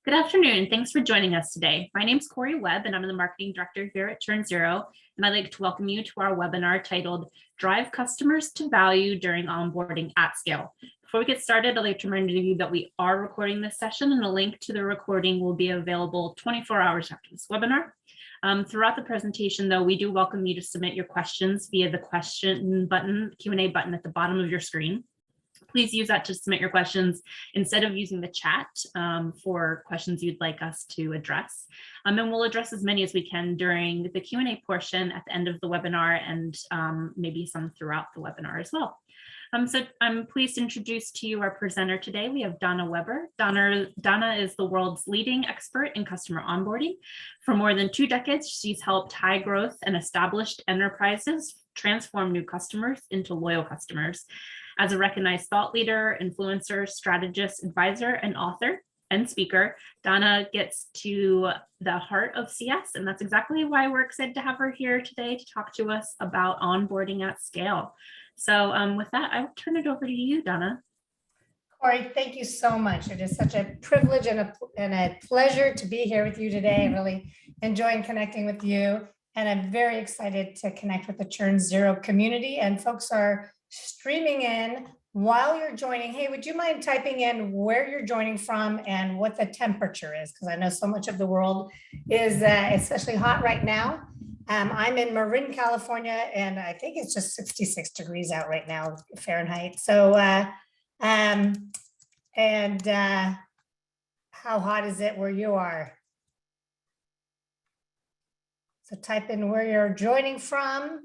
Good afternoon. Thanks for joining us today. My name is Corey Webb, and I'm the Marketing Director here at Churn Zero, and I'd like to welcome you to our webinar titled Drive Customers to Value During Onboarding at Scale. Before we get started, I'd like to remind you that we are recording this session, and a link to the recording will be available 24 hours after this webinar. Throughout the presentation, though, we do welcome you to submit your questions via the question button, Q&A button at the bottom of your screen. Please use that to submit your questions instead of using the chat for questions you'd like us to address. And we'll address as many as we can during the Q&A portion at the end of the webinar and maybe some throughout the webinar as well. So I'm pleased to introduce to you our presenter today. We have Donna Weber. Donna is the world's leading expert in customer onboarding. For more than 2 decades, she's helped high growth and established enterprises transform new customers into loyal customers. As a recognized thought leader, influencer, strategist, advisor, and author and speaker, Donna gets to the heart of CS, and that's exactly why we're excited to have her here today to talk to us about onboarding at scale. So with that, I'll turn it over to you, Donna. Corey, thank you so much. It is such a privilege and a pleasure to be here with you today. I'm really enjoying connecting with you, and I'm very excited to connect with the Churn Zero community. And folks are streaming in while you're joining. Hey, would you mind typing in where you're joining from and what the temperature is? Because I know so much of the world is especially hot right now. I'm in Marin, California, and I think it's just 66 degrees out right now, Fahrenheit. So, how hot is it where you are? So type in where you're joining from.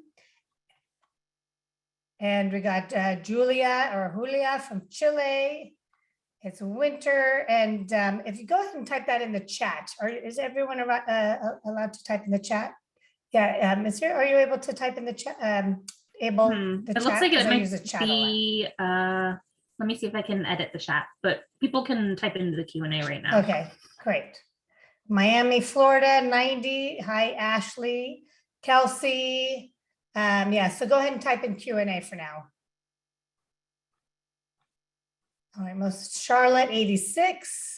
And we got Julia from Chile. It's winter. And if you go ahead and type that in the chat, is everyone allowed to type in the chat? Yeah, are you able to type in the chat? It looks like it might be, let me see if I can edit the chat, but people can type into the Q&A right now. Okay, great. Miami, Florida, 90. Hi, Ashley, Kelsey. Yeah, so go ahead and type in Q&A for now. All right, Charlotte, 86.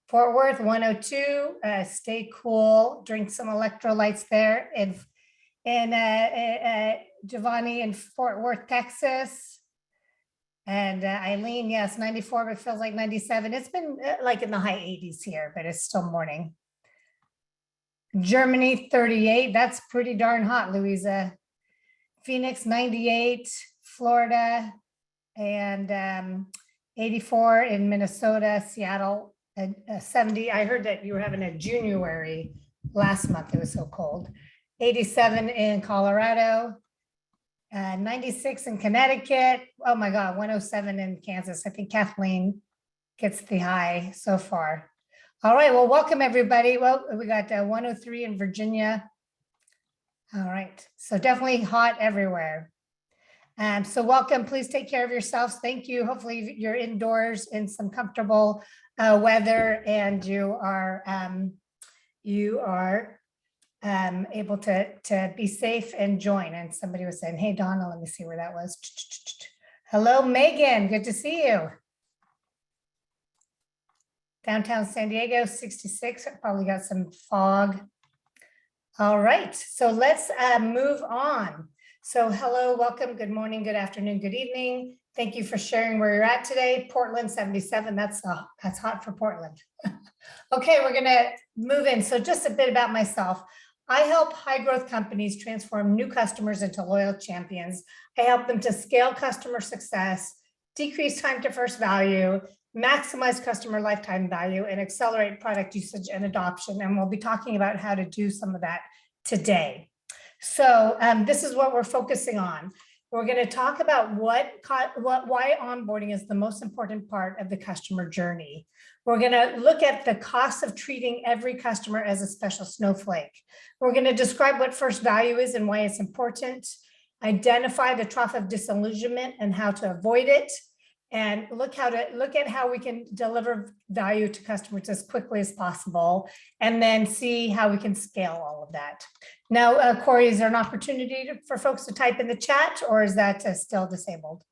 Fort Worth, 102. Stay cool, drink some electrolytes there. And Giovanni in Fort Worth, Texas. And Eileen, yes, 94, but it feels like 97. It's been like in the high 80s here, but it's still morning. Germany, 38. That's pretty darn hot, Louisa. Phoenix, 98. Florida, and 84 in Minnesota. Seattle, 70. I heard that you were having a January last month. It was so cold. 87 in Colorado. 96 in Connecticut. Oh my God, 107 in Kansas. I think Kathleen gets the high so far. All right, well, welcome everybody. Well, we got 103 in Virginia. All right, so definitely hot everywhere. So welcome, please take care of yourselves. Thank you. Hopefully you're indoors in some comfortable weather, and you are able to be safe and join. And somebody was saying, hey, Donna, let me see where that was. Hello, Megan, good to see you. Downtown San Diego, 66, probably got some fog. All right, so let's move on. So hello, welcome, good morning, good afternoon, good evening. Thank you for sharing where you're at today. Portland, 77, that's hot for Portland. Okay, we're gonna move in. So just a bit about myself. I help high growth companies transform new customers into loyal champions. I help them to scale customer success, decrease time to first value, maximize customer lifetime value, and accelerate product usage and adoption. And we'll be talking about how to do some of that today. So this is what we're focusing on. We're going to talk about why onboarding is the most important part of the customer journey. We're going to look at the cost of treating every customer as a special snowflake. We're going to describe what first value is and why it's important, identify the trough of disillusionment and how to avoid it, and look at how we can deliver value to customers as quickly as possible, and then see how we can scale all of that. Now, Corey, is there an opportunity for folks to type in the chat, or is that still disabled?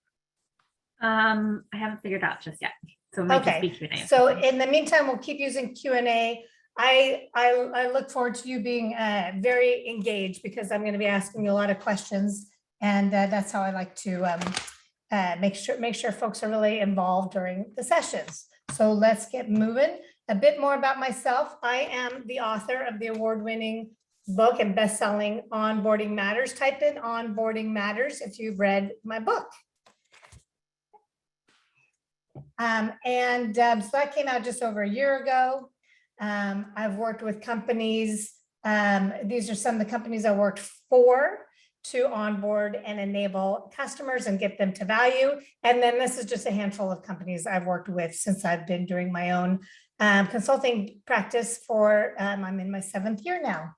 I haven't figured out just yet. So it might just Okay, be Q&A. so in the meantime, we'll keep using Q&A. I look forward to you being very engaged because I'm going to be asking you a lot of questions, and that's how I like to make sure folks are really involved during the sessions. So let's get moving. A bit more about myself. I am the author of the award-winning book and best-selling Onboarding Matters. Type in Onboarding Matters if you've read my book. So that came out just over a year ago. I've worked with companies. These are some of the companies I worked for to onboard and enable customers and get them to value. And then this is just a handful of companies I've worked with since I've been doing my own consulting practice for, I'm in my 7th year now.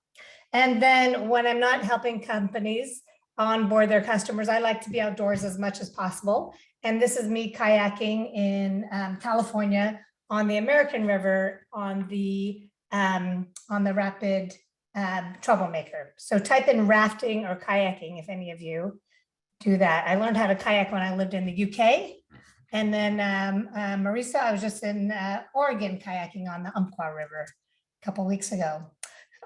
And then when I'm not helping companies onboard their customers, I like to be outdoors as much as possible. And this is me kayaking in California on the American River on the rapid Troublemaker. So type in rafting or kayaking if any of you do that. I learned how to kayak when I lived in the UK. And then Marisa, I was just in Oregon kayaking on the Umpqua River a couple of weeks ago.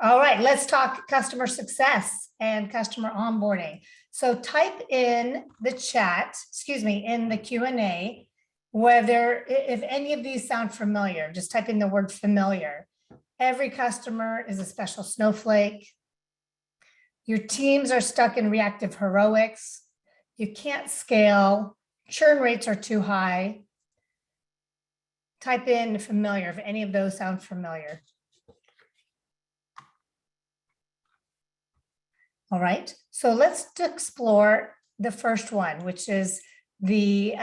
All right, let's talk customer success and customer onboarding. So type in the chat, in the Q&A, if any of these sound familiar, just type in the word familiar. Every customer is a special snowflake. Your teams are stuck in reactive heroics. You can't scale. Churn rates are too high. Type in familiar if any of those sound familiar. All right, so let's explore the first one, which is the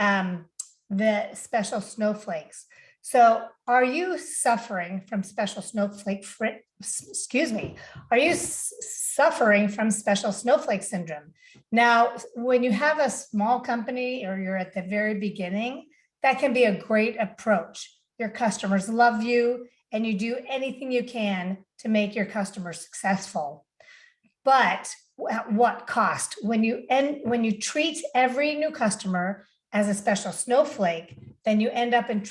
special snowflakes. So are you suffering from special snowflake, are you suffering from special snowflake syndrome? Now, when you have a small company or you're at the very beginning, that can be a great approach. Your customers love you and you do anything you can to make your customers successful. But at what cost? When you treat every new customer as a special snowflake, then you end up in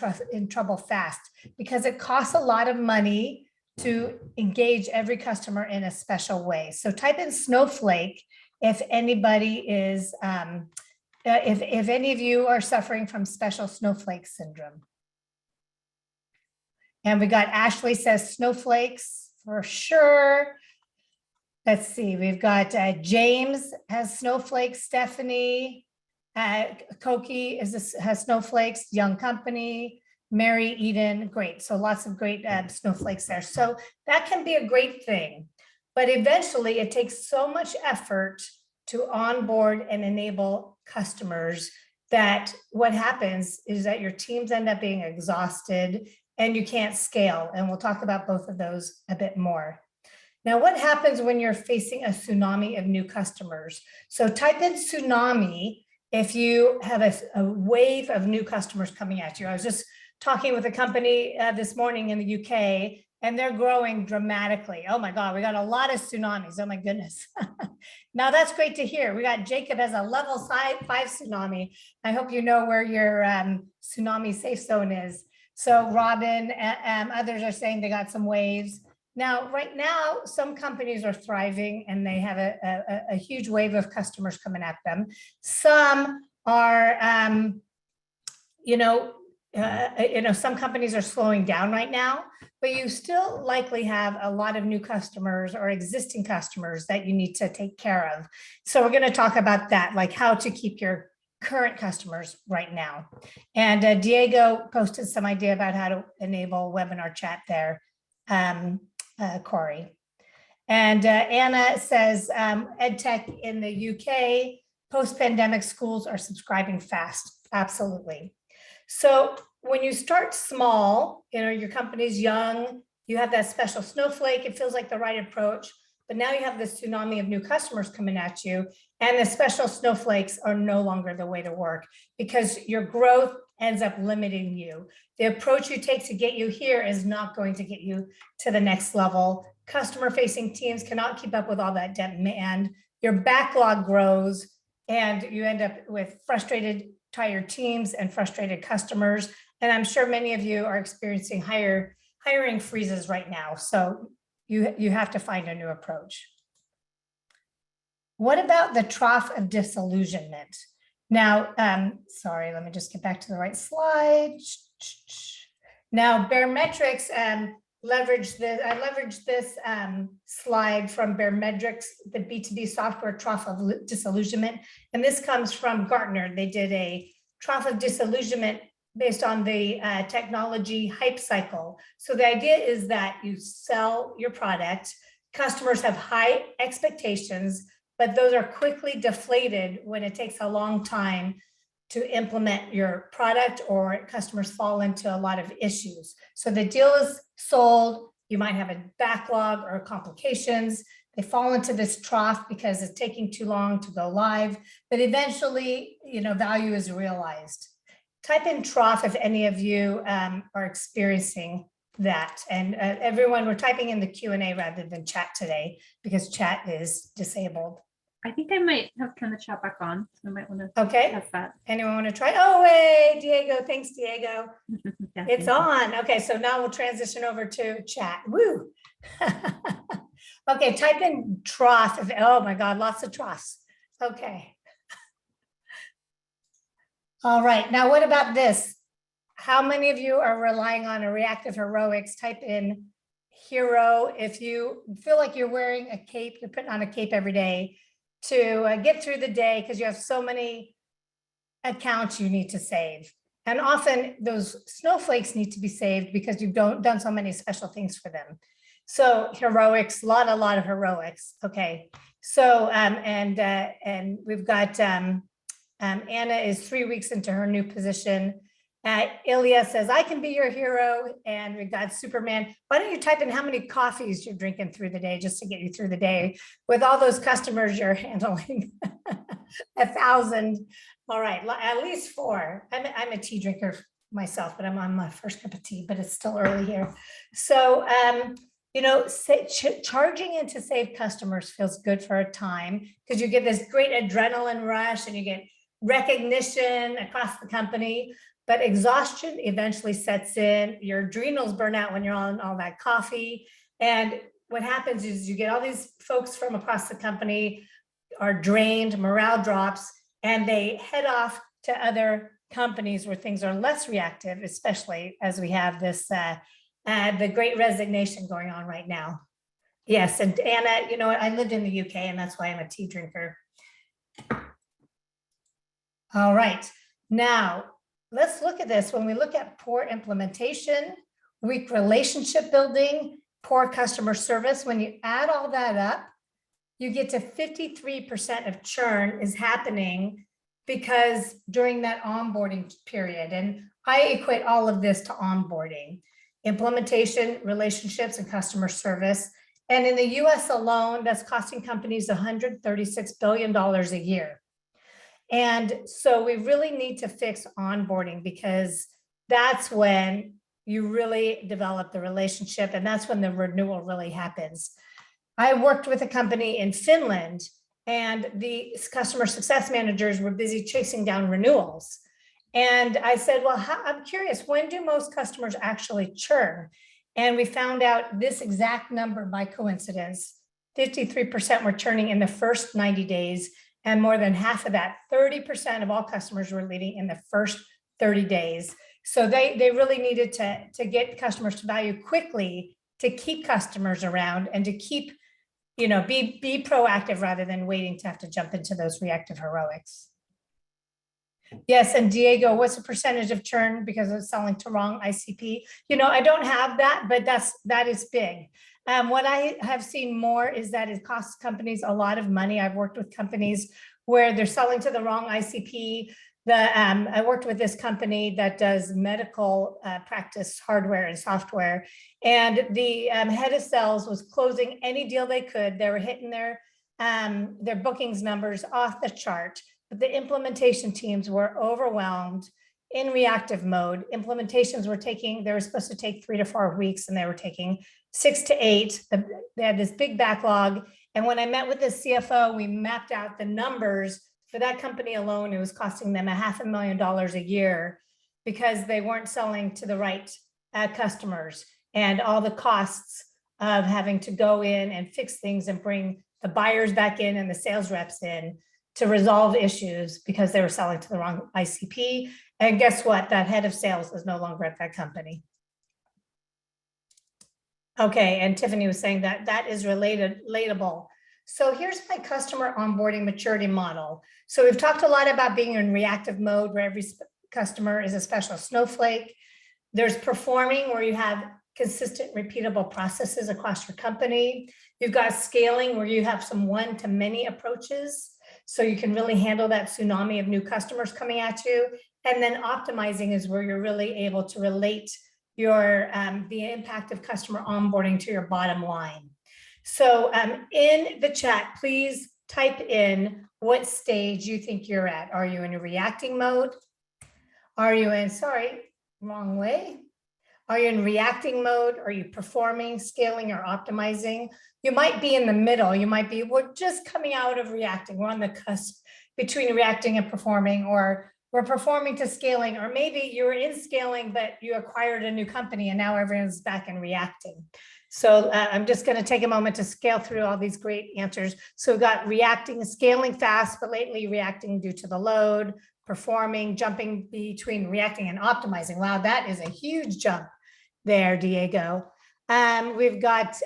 trouble fast because it costs a lot of money to engage every customer in a special way. So type in snowflake if anybody is, if any of you are suffering from special snowflake syndrome. And we got Ashley says snowflakes for sure. Let's see, we've got James has snowflakes, Stephanie, Koki has snowflakes, Young Company, Mary, Eden, great. So lots of great snowflakes there. So that can be a great thing, but eventually it takes so much effort to onboard and enable customers that what happens is that your teams end up being exhausted and you can't scale. And we'll talk about both of those a bit more. Now, what happens when you're facing a tsunami of new customers? So type in tsunami if you have a wave of new customers coming at you. I was just talking with a company this morning in the UK, and they're growing dramatically. Oh my God, we got a lot of tsunamis. Oh my goodness. Now that's great to hear. We got Jacob as a level 5 tsunami. I hope you know where your tsunami safe zone is. So Robin and others are saying they got some waves. Now, right now, some companies are thriving and they have a huge wave of customers coming at them. Some are, some companies are slowing down right now, but you still likely have a lot of new customers or existing customers that you need to take care of. So we're going to talk about that, like how to keep your current customers right now. And Diego posted some idea about how to enable webinar chat there. Corey. And Anna says, EdTech in the UK, post-pandemic schools are subscribing fast. Absolutely. So when you start small, your company's young, you have that special snowflake, it feels like the right approach, but now you have this tsunami of new customers coming at you, and the special snowflakes are no longer the way to work because your growth ends up limiting you. The approach you take to get you here is not going to get you to the next level. Customer-facing teams cannot keep up with all that demand. Your backlog grows and you end up with frustrated, tired teams and frustrated customers. And I'm sure many of you are experiencing hiring freezes right now. So you have to find a new approach. What about the trough of disillusionment? Now, sorry, let me just get back to the right slide. Now, Baremetrics leveraged this. I leveraged this slide from Baremetrics, the B2B software trough of disillusionment. And this comes from Gartner. They did a trough of disillusionment based on the technology hype cycle. So the idea is that you sell your product, customers have high expectations, but those are quickly deflated when it takes a long time to implement your product, or customers fall into a lot of issues. So the deal is sold, you might have a backlog or complications, they fall into this trough because it's taking too long to go live, but eventually, value is realized. Type in trough if any of you are experiencing that. And everyone, we're typing in the Q&A rather than chat today because chat is disabled. I think I might have turned the chat back on. So I might want to test that. Anyone want to try? Oh, wait, Diego. Thanks, Diego. Yeah, it's on. Okay, so now we'll transition over to chat. Woo. Okay, type in trough. Oh my God, lots of troughs. Okay. All right, now what about this? How many of you are relying on a reactive heroics? Type in hero. If you feel like you're wearing a cape, you're putting on a cape every day to get through the day because you have so many accounts you need to save. And often those snowflakes need to be saved because you've done so many special things for them. So heroics, a lot of heroics. Okay, so and we've got Anna is 3 weeks into her new position. Ilya says, I can be your hero. And we've got Superman. Why don't you type in how many coffees you're drinking through the day just to get you through the day with all those customers you're handling? 1,000. All right, at least 4. I'm a tea drinker myself, but I'm on my first cup of tea, but it's still early here. So, charging in to save customers feels good for a time because you get this great adrenaline rush and you get recognition across the company, but exhaustion eventually sets in. Your adrenals burn out when you're on all that coffee. And what happens is you get all these folks from across the company are drained, morale drops, and they head off to other companies where things are less reactive, especially as we have this, the great resignation going on right now. Yes, and Anna, I lived in the UK and that's why I'm a tea drinker. All right, now let's look at this. When we look at poor implementation, weak relationship building, poor customer service, when you add all that up, you get to 53% of churn is happening because during that onboarding period, and I equate all of this to onboarding, implementation, relationships, and customer service. And in the US alone, that's costing companies $136 billion a year. And so we really need to fix onboarding because that's when you really develop the relationship and that's when the renewal really happens. I worked with a company in Finland and the customer success managers were busy chasing down renewals. And I said, well, I'm curious, when do most customers actually churn? And we found out this exact number by coincidence, 53% were churning in the first 90 days. And more than half of that, 30% of all customers were leaving in the first 30 days. So they really needed to get customers to value quickly to keep customers around and to keep, be proactive rather than waiting to have to jump into those reactive heroics. Yes, and Diego, what's the percentage of churn because of selling to wrong ICP? I don't have that, but that is big. What I have seen more is that it costs companies a lot of money. I've worked with companies where they're selling to the wrong ICP. I worked with this company that does medical practice hardware and software, and the head of sales was closing any deal they could. They were hitting their bookings numbers off the chart, but the implementation teams were overwhelmed in reactive mode. Implementations they were supposed to take 3 to 4 weeks, and they were taking 6 to 8. They had this big backlog. And when I met with the CFO, we mapped out the numbers for that company alone. It was costing them $500,000 a year because they weren't selling to the right customers, and all the costs of having to go in and fix things and bring the buyers back in and the sales reps in to resolve issues because they were selling to the wrong ICP. And guess what? That head of sales is no longer at that company. Okay, and Tiffany was saying that that is relatable. So here's my customer onboarding maturity model. So we've talked a lot about being in reactive mode where every customer is a special snowflake. There's performing where you have consistent, repeatable processes across your company. You've got scaling where you have some one-to-many approaches, so you can really handle that tsunami of new customers coming at you. And then optimizing is where you're really able to relate your the impact of customer onboarding to your bottom line. So in the chat, please type in what stage you think you're at. Are you in a reacting mode? Are you in, sorry, wrong way. Are you in reacting mode? Are you performing, scaling, or optimizing? You might be in the middle. You might be, we're just coming out of reacting. We're on the cusp between reacting and performing, or we're performing to scaling, or maybe you were in scaling, but you acquired a new company and now everyone's back in reacting. So I'm just going to take a moment to scale through all these great answers. So we've got reacting, scaling fast, but lately reacting due to the load, performing, jumping between reacting and optimizing. Wow, that is a huge jump there, Diego. We've got,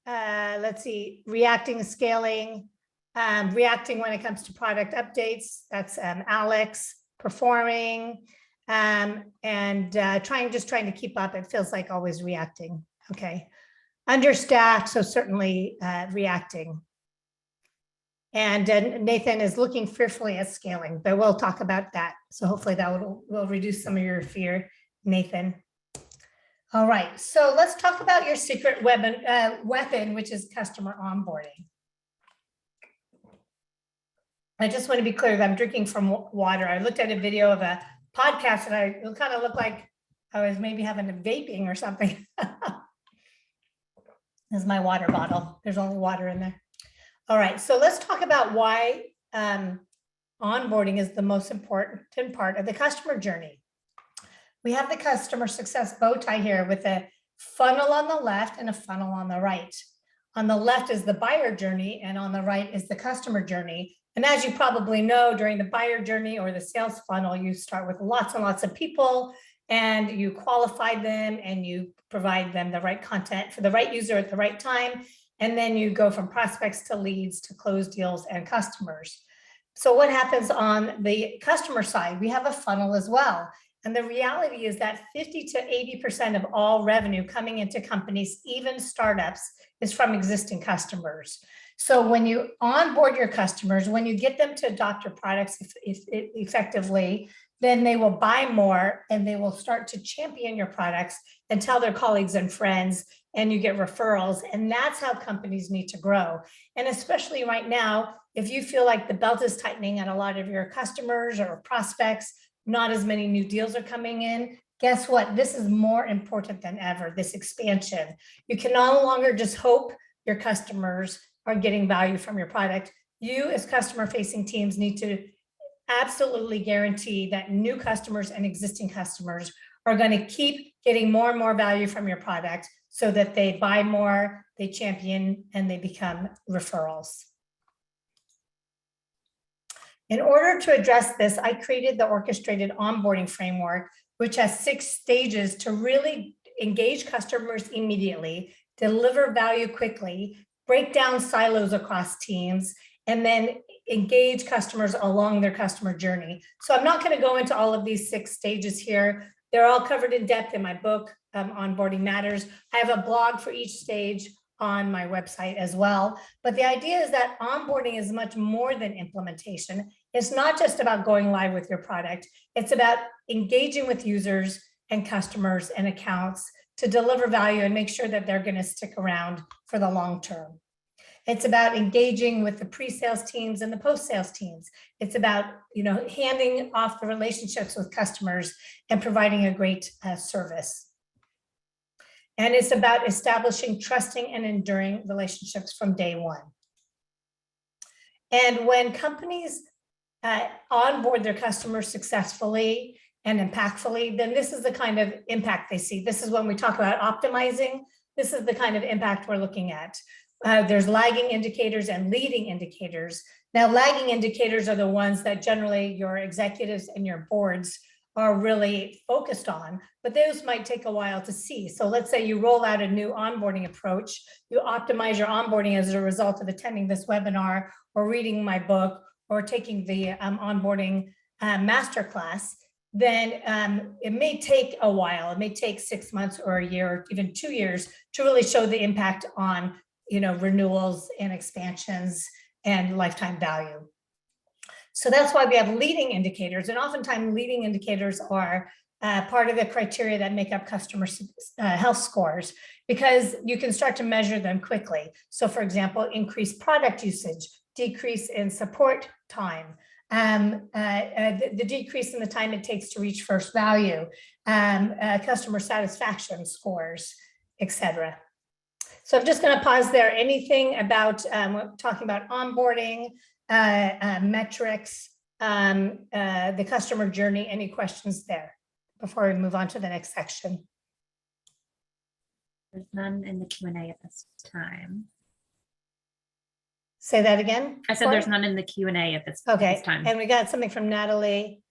let's see, reacting, scaling, reacting when it comes to product updates. That's Alex. Performing, and trying to keep up. It feels like always reacting. Okay. Understaffed, so certainly reacting. And Nathan is looking fearfully at scaling, but we'll talk about that. So hopefully that will reduce some of your fear, Nathan. All right, so let's talk about your secret weapon, which is customer onboarding. I just want to be clear that I'm drinking from water. I looked at a video of a podcast and it kind of looked like I was maybe having a vaping or something. This is my water bottle. There's only water in there. All right, so let's talk about why onboarding is the most important part of the customer journey. We have the customer success bow tie here with a funnel on the left and a funnel on the right. On the left is the buyer journey and on the right is the customer journey. And as you probably know, during the buyer journey or the sales funnel, you start with lots and lots of people and you qualify them and you provide them the right content for the right user at the right time. And then you go from prospects to leads to closed deals and customers. So what happens on the customer side? We have a funnel as well. And the reality is that 50 to 80% of all revenue coming into companies, even startups, is from existing customers. So when you onboard your customers, when you get them to adopt your products effectively, then they will buy more and they will start to champion your products and tell their colleagues and friends, and you get referrals. And that's how companies need to grow. And especially right now, if you feel like the belt is tightening at a lot of your customers or prospects, not as many new deals are coming in, guess what? This is more important than ever, this expansion. You can no longer just hope your customers are getting value from your product. You as customer-facing teams need to absolutely guarantee that new customers and existing customers are going to keep getting more and more value from your product so that they buy more, they champion, and they become referrals. In order to address this, I created the Orchestrated onboarding framework, which has 6 stages to really engage customers immediately, deliver value quickly, break down silos across teams, and then engage customers along their customer journey. So I'm not going to go into all of these 6 stages here. They're all covered in depth in my book, Onboarding Matters. I have a blog for each stage on my website as well. But the idea is that onboarding is much more than implementation. It's not just about going live with your product. It's about engaging with users and customers and accounts to deliver value and make sure that they're going to stick around for the long term. It's about engaging with the pre-sales teams and the post-sales teams. It's about, handing off the relationships with customers and providing a great service. And it's about establishing trusting and enduring relationships from day one. And when companies onboard their customers successfully and impactfully, then this is the kind of impact they see. This is when we talk about optimizing. This is the kind of impact we're looking at. There's lagging indicators and leading indicators. Now, lagging indicators are the ones that generally your executives and your boards are really focused on, but those might take a while to see. So let's say you roll out a new onboarding approach, you optimize your onboarding as a result of attending this webinar or reading my book or taking the onboarding masterclass, then it may take a while. It may take 6 months or a year or even 2 years to really show the impact on, renewals and expansions and lifetime value. So that's why we have leading indicators, and oftentimes leading indicators are part of the criteria that make up customer health scores, because you can start to measure them quickly. So for example, increased product usage, decrease in support time, the decrease in the time it takes to reach first value, customer satisfaction scores, etc. So I'm just going to pause there. Anything about talking about onboarding, metrics, the customer journey, any questions there before we move on to the next section? There's none in the Q&A at this time. Say that again. I said there's none in the Q&A at this time. And we got something from Natalie.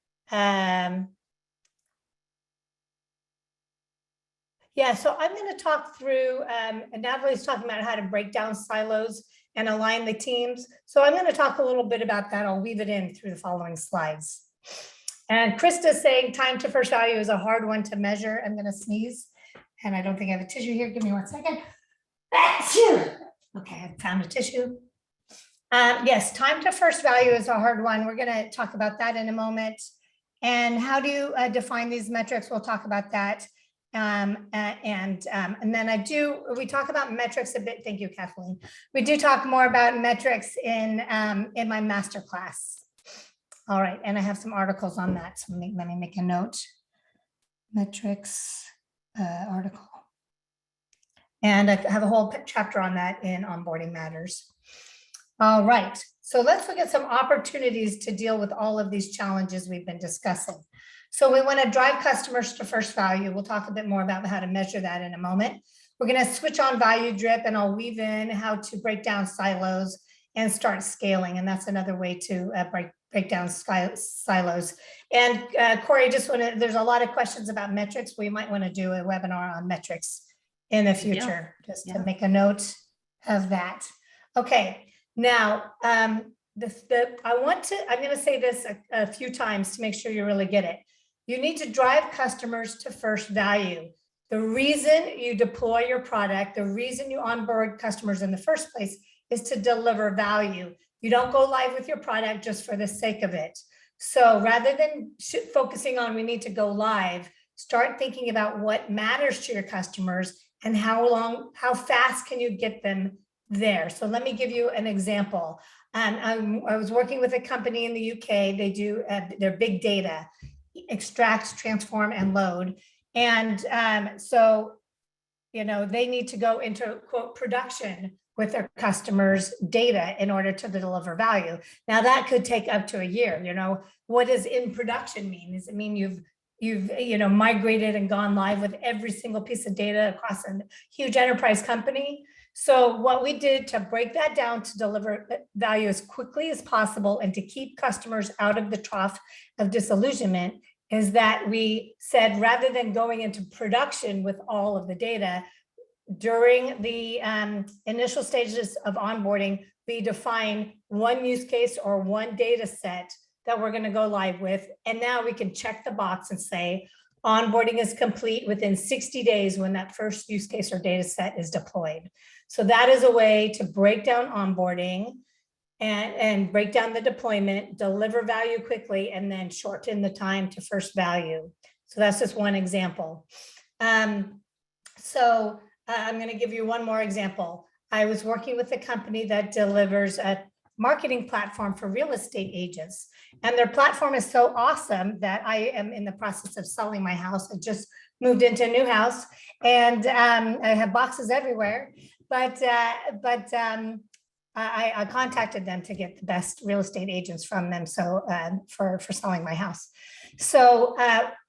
Yeah, so I'm going to talk through, and Natalie's talking about how to break down silos and align the teams. So I'm going to talk a little bit about that. I'll weave it in through the following slides. And Krista's saying time to first value is a hard one to measure. I'm going to sneeze, and I don't think I have a tissue here. Give me 1 second. Okay, I found a tissue. Yes, time to first value is a hard one. We're going to talk about that in a moment. And how do you define these metrics? We'll talk about that. And then we talk about metrics a bit. Thank you, Kathleen. We do talk more about metrics in my masterclass. All right, and I have some articles on that. So let me make a note. Metrics article. And I have a whole chapter on that in Onboarding Matters. All right, so let's look at some opportunities to deal with all of these challenges we've been discussing. So we want to drive customers to first value. We'll talk a bit more about how to measure that in a moment. We're going to switch on value drip, and I'll weave in how to break down silos and start scaling. And that's another way to break down silos. And Corey, there's a lot of questions about metrics. We might want to do a webinar on metrics in the future, to make a note of that. Okay, now I'm going to say this a few times to make sure you really get it. You need to drive customers to first value. The reason you deploy your product, the reason you onboard customers in the first place is to deliver value. You don't go live with your product just for the sake of it. So rather than focusing on we need to go live, start thinking about what matters to your customers and how fast can you get them there. So let me give you an example. I was working with a company in the UK. They do their big data, extract, transform, and load. And so, they need to go into quote production with their customers' data in order to deliver value. Now that could take up to a year. What does in production mean? Does it mean you've migrated and gone live with every single piece of data across a huge enterprise company? So what we did to break that down to deliver value as quickly as possible and to keep customers out of the trough of disillusionment is that we said, rather than going into production with all of the data, during the initial stages of onboarding, we define one use case or one data set that we're going to go live with. And now we can check the box and say, onboarding is complete within 60 days when that first use case or data set is deployed. So that is a way to break down onboarding and break down the deployment, deliver value quickly, and then shorten the time to first value. So that's just one example. I'm going to give you one more example. I was working with a company that delivers a marketing platform for real estate agents. And their platform is so awesome that I am in the process of selling my house. I just moved into a new house and I have boxes everywhere. But I contacted them to get the best real estate agents from them. So for selling my house. So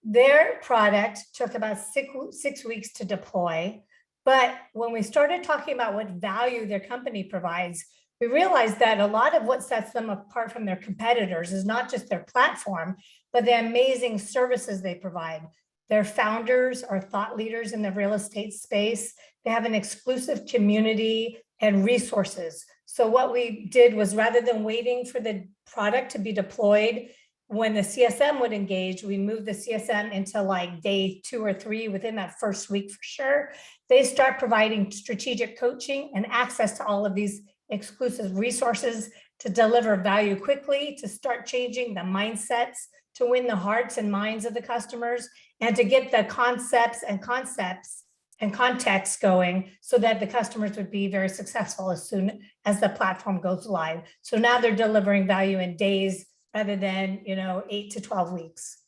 their product took about six weeks to deploy. But when we started talking about what value their company provides, we realized that a lot of what sets them apart from their competitors is not just their platform, but the amazing services they provide. Their founders are thought leaders in the real estate space. They have an exclusive community and resources. So what we did was, rather than waiting for the product to be deployed, when the CSM would engage, we moved the CSM into like day 2 or 3 within that first week for sure. They start providing strategic coaching and access to all of these exclusive resources to deliver value quickly, to start changing the mindsets, to win the hearts and minds of the customers, and to get the concepts and context going so that the customers would be very successful as soon as the platform goes live. So now they're delivering value in days rather than 8 to 12 weeks.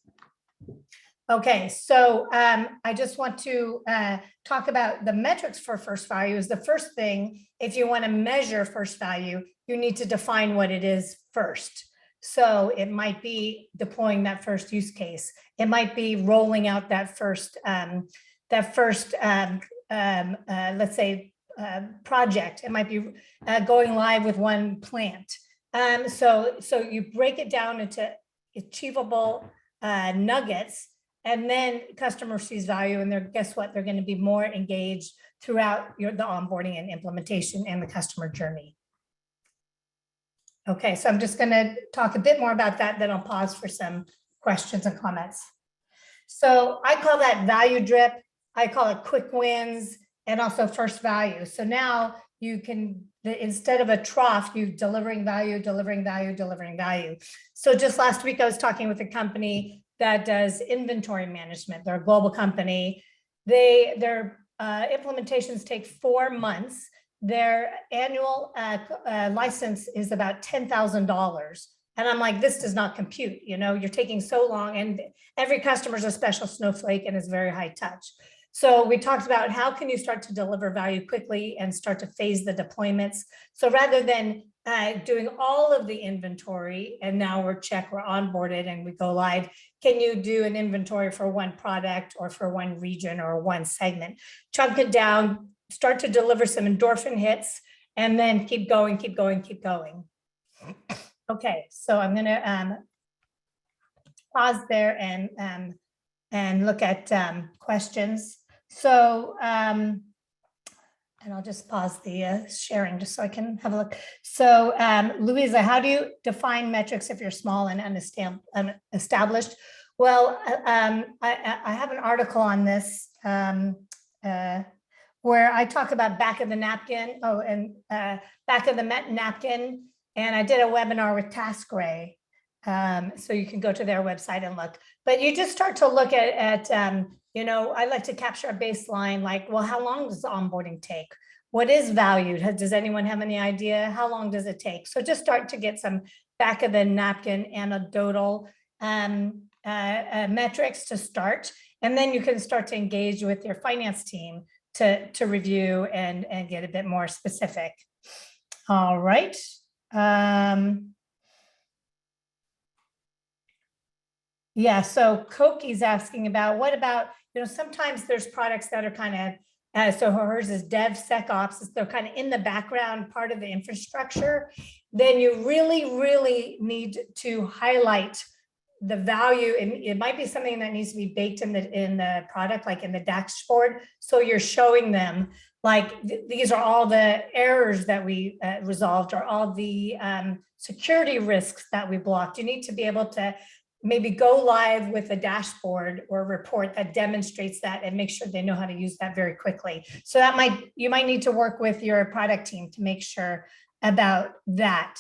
Okay, so I just want to talk about the metrics for first value. Is the first thing, if you want to measure first value, you need to define what it is first. So it might be deploying that first use case. It might be rolling out that first let's say project. It might be going live with one plant. So you break it down into achievable nuggets, and then customer sees value, and guess what? They're going to be more engaged throughout the onboarding and implementation and the customer journey. Okay, so I'm just going to talk a bit more about that, then I'll pause for some questions and comments. So I call that value drip. I call it quick wins, and also first value. So now you can, instead of a trough, you're delivering value, delivering value, delivering value. So just last week, I was talking with a company that does inventory management. They're a global company. Their implementations take 4 months. Their annual license is about $10,000. And I'm like, this does not compute. You're taking so long, and every customer is a special snowflake and is very high touch. So we talked about how can you start to deliver value quickly and start to phase the deployments. So rather than doing all of the inventory, and now we're onboarded and we go live, can you do an inventory for one product or for one region or one segment? Chunk it down, start to deliver some endorphin hits, and then keep going, keep going, keep going. Okay, so I'm gonna pause there and look at questions. So, and I'll just pause the sharing just so I can have a look. So, Louisa, how do you define metrics if you're small and unestablished? Well, I have an article on this where I talk about back of the napkin. Oh, and back of the napkin. And I did a webinar with TaskRay. So you can go to their website and look. But you just start to look at I like to capture a baseline, like, well, how long does the onboarding take? What is valued? Does anyone have any idea? How long does it take? So just start to get some back of the napkin anecdotal metrics to start. And then you can start to engage with your finance team to review and get a bit more specific. All right. Yeah, so Koki's asking about, what about, sometimes there's products that are kind of, so hers is DevSecOps, they're kind of in the background, part of the infrastructure. Then you really, really need to highlight the value, and it might be something that needs to be baked in the product, like in the dashboard. So you're showing them, like, these are all the errors that we resolved, or all the security risks that we blocked. You need to be able to maybe go live with a dashboard or a report that demonstrates that, and make sure they know how to use that very quickly. So you might need to work with your product team to make sure about that.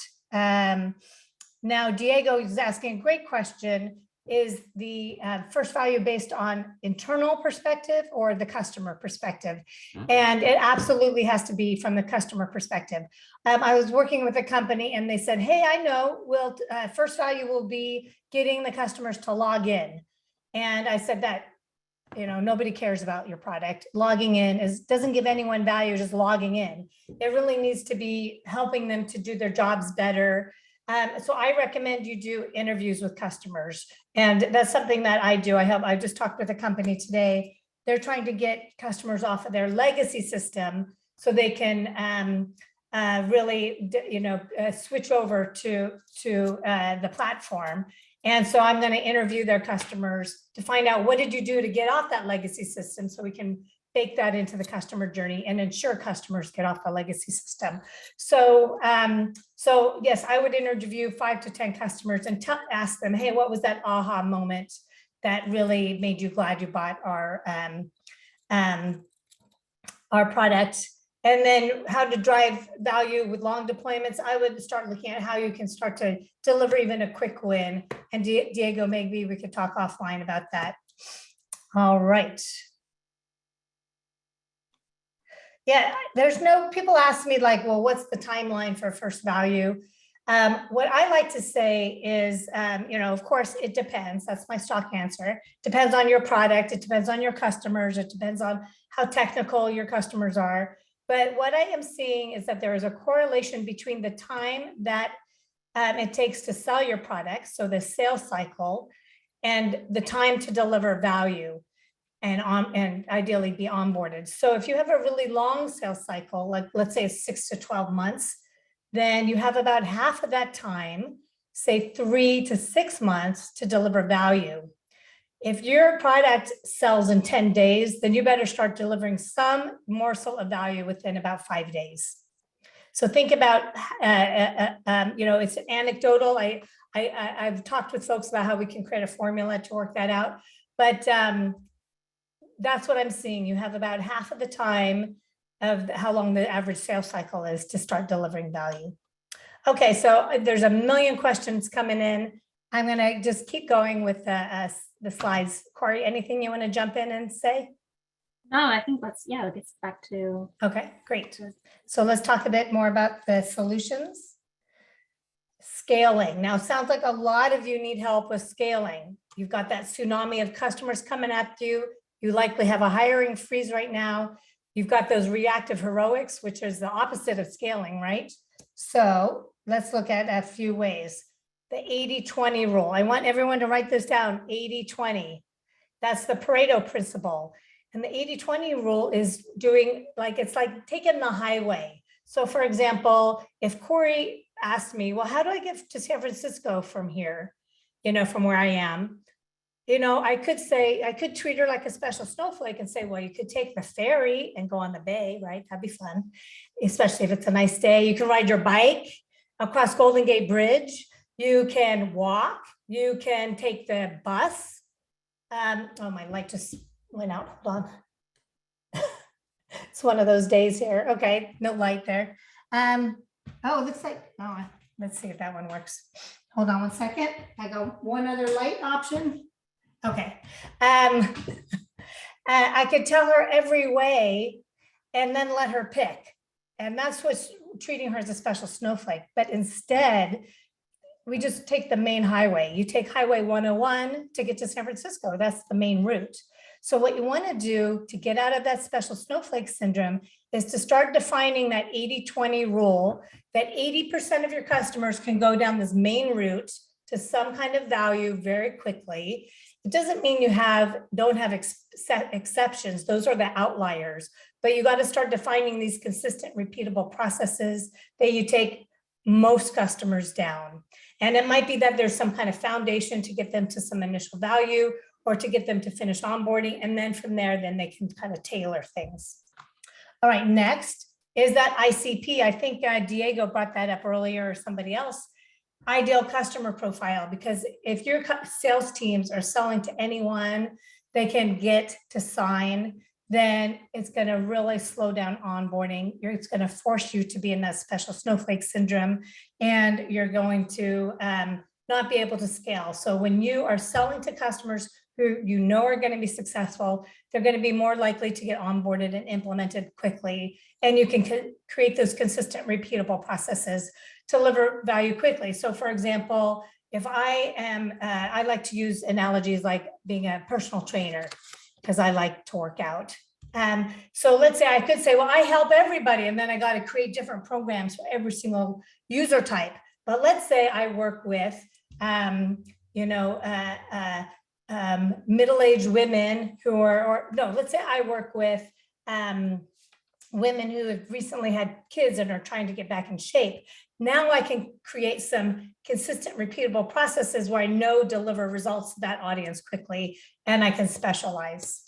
Now, Diego is asking a great question. Is the first value based on internal perspective or the customer perspective? And it absolutely has to be from the customer perspective. I was working with a company and they said, hey, I know, first value will be getting the customers to log in. And I said, that nobody cares about your product. Logging in doesn't give anyone value, just logging in. It really needs to be helping them to do their jobs better. So I recommend you do interviews with customers. And that's something that I do. I just talked with a company today. They're trying to get customers off of their legacy system so they can really, switch over to the platform. And so I'm going to interview their customers to find out, what did you do to get off that legacy system, so we can bake that into the customer journey and ensure customers get off the legacy system. So, so yes, I would interview 5 to 10 customers and ask them, hey, what was that aha moment that really made you glad you bought our product? And then how to drive value with long deployments. I would start looking at how you can start to deliver even a quick win. And Diego, maybe we could talk offline about that. All right. Yeah, people ask me like, well, what's the timeline for first value? What I like to say is, of course, it depends. That's my stock answer. Depends on your product. It depends on your customers. It depends on how technical your customers are. But what I am seeing is that there is a correlation between the time that it takes to sell your product, so the sales cycle, and the time to deliver value and ideally be onboarded. So if you have a really long sales cycle, like let's say 6 to 12 months, then you have about half of that time, say 3 to 6 months, to deliver value. If your product sells in 10 days, then you better start delivering some morsel of value within about 5 days. So think about, it's anecdotal. I've talked with folks about how we can create a formula to work that out, but that's what I'm seeing. You have about half of the time of how long the average sales cycle is to start delivering value. Okay, so there's a million questions coming in. I'm gonna just keep going with the slides. Corey, anything you wanna jump in and say? No, I think let's get back to. Okay, great. So let's talk a bit more about the solutions. Scaling. Now, sounds like a lot of you need help with scaling. You've got that tsunami of customers coming at you. You likely have a hiring freeze right now. You've got those reactive heroics, which is the opposite of scaling, right? So let's look at a few ways. The 80-20 rule. I want everyone to write this down, 80-20. That's the Pareto principle. And the 80-20 rule is it's like taking the highway. So for example, if Corey asked me, well, how do I get to San Francisco from here, from where I am? I could treat her like a special snowflake and say, well, you could take the ferry and go on the bay, right? That'd be fun, especially if it's a nice day. You can ride your bike across Golden Gate Bridge. You can walk. You can take the bus. Oh, my light just went out. Hold on. It's one of those days here. Okay, no light there. Oh, it looks like, let's see if that one works. Hold on one second. I got one other light option. Okay. I could tell her every way and then let her pick. And that's what's treating her as a special snowflake. But instead, we just take the main highway. You take Highway 101 to get to San Francisco. That's the main route. So what you want to do to get out of that special snowflake syndrome is to start defining that 80-20 rule, that 80% of your customers can go down this main route to some kind of value very quickly. It doesn't mean you don't have exceptions. Those are the outliers, but you got to start defining these consistent, repeatable processes that you take most customers down. And it might be that there's some kind of foundation to get them to some initial value or to get them to finish onboarding. And then from there, then they can kind of tailor things. All right, next is that ICP. I think Diego brought that up earlier or somebody else. Ideal customer profile, because if your sales teams are selling to anyone they can get to sign, then it's going to really slow down onboarding. It's going to force you to be in that special snowflake syndrome, and you're going to not be able to scale. So when you are selling to customers who are going to be successful, they're going to be more likely to get onboarded and implemented quickly. And you can create those consistent, repeatable processes to deliver value quickly. So for example, if I like to use analogies like being a personal trainer. because I like to work out. So let's say I could say, well, I help everybody, and then I got to create different programs for every single user type. But let's say I work with, middle-aged women who are, let's say I work with women who have recently had kids and are trying to get back in shape. Now I can create some consistent, repeatable processes where I know deliver results to that audience quickly, and I can specialize.